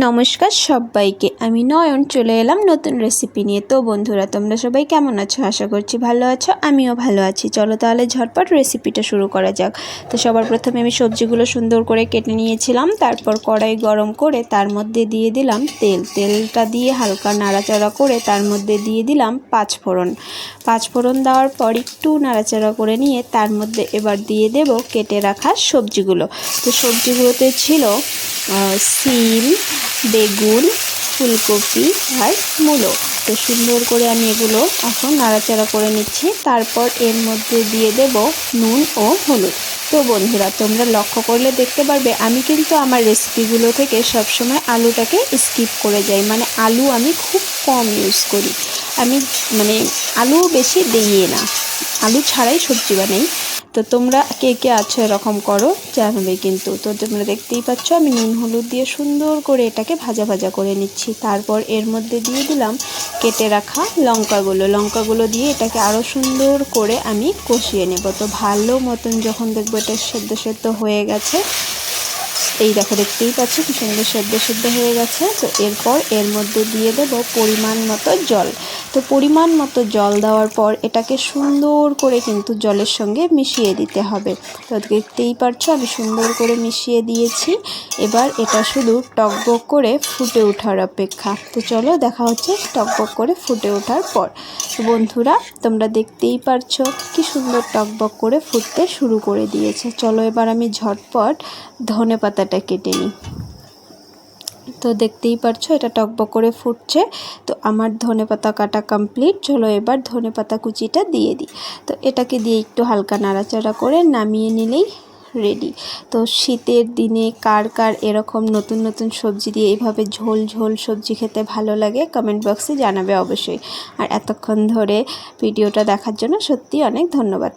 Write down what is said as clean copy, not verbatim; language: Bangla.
নমস্কার সবাইকে, আমি নয়ন চলে এলাম নতুন রেসিপি নিয়ে। তো বন্ধুরা, তোমরা সবাই কেমন আছো? আশা করছি ভালো আছো, আমিও ভালো আছি। চলো তাহলে ঝটপট রেসিপিটা শুরু করা যাক। তো সবার প্রথমে আমি সবজিগুলো সুন্দর করে কেটে নিয়েছিলাম। তারপর কড়াই গরম করে তার মধ্যে দিয়ে দিলাম তেলটা দিয়ে হালকা নাড়াচাড়া করে তার মধ্যে দিয়ে দিলাম পাঁচফোড়ন দেওয়ার পর একটু নাড়াচাড়া করে নিয়ে তার মধ্যে এবার দিয়ে দেব কেটে রাখা সবজিগুলো। তো সবজিগুলোতে ছিল সিম, বেগুন, ফুলকপি আর মূলো। তো সুন্দর করে আমি এগুলো এখন নাড়াচাড়া করে নিচ্ছি। তারপর এর মধ্যে দিয়ে দেব নুন ও হলুদ। তো বন্ধুরা, তোমরা লক্ষ্য করলে দেখতে পারবে আমি কিন্তু আমার রেসিপিগুলো থেকে সবসময় আলুটাকে স্কিপ করে যাই, মানে আলু আমি খুব কম ইউজ করি। আমি আলু বেশি দিই না, আলু ছাড়াই সবজি বানাই। তো তোমরা কে কে আছো এরকম করো জানাবে কিন্তু। তো তোমরা দেখতেই পাচ্ছ আমি নুন হলুদ দিয়ে সুন্দর করে এটাকে ভাজা করে নিচ্ছি। তারপর এর মধ্যে দিয়ে দিলাম কেটে রাখা লঙ্কাগুলো দিয়ে এটাকে আরও সুন্দর করে আমি কষিয়ে নেব। তো ভালো মতন যখন দেখবো এটা সেদ্ধ হয়ে গেছে, এই দেখো দেখতেই পাচ্ছ কি সুন্দর সেদ্ধ হয়ে গেছে। তো এরপর এর মধ্যে দিয়ে দেব পরিমাণ মতো জল। তো পরিমাণ মতো জল দেওয়ার পর এটাকে সুন্দর করে কিন্তু জলের সঙ্গে মিশিয়ে দিতে হবে। তো দেখতেই পাচ্ছ আমি সুন্দর করে মিশিয়ে দিয়েছি। এবার এটা শুধু টকবক করে ফুটে ওঠার অপেক্ষা। তো চলো দেখা হচ্ছে টকবক করে ফুটে ওঠার পর। তো বন্ধুরা, তোমরা দেখতেই পারছো কি সুন্দর টকবক করে ফুটতে শুরু করে দিয়েছে। চলো এবার আমি ঝটপট ধনেপাতাটা কেটে নিই। তো দেখতেই পারছো এটা টকবক করে ফুটছে। তো আমার ধনেপাতা কাটা কমপ্লিট। চলো এবার ধনেপাতা কুচিটা দিয়ে দিই। তো এটাকে দিয়ে একটু হালকা নাড়াচাড়া করে নামিয়ে নিলেই রেডি। তো শীতের দিনে কার এরকম নতুন সবজি দিয়ে এইভাবে ঝোল সবজি খেতে ভালো লাগে কমেন্ট বক্সে জানাবে অবশ্যই। আর এতক্ষণ ধরে ভিডিওটা দেখার জন্য সত্যি অনেক ধন্যবাদ।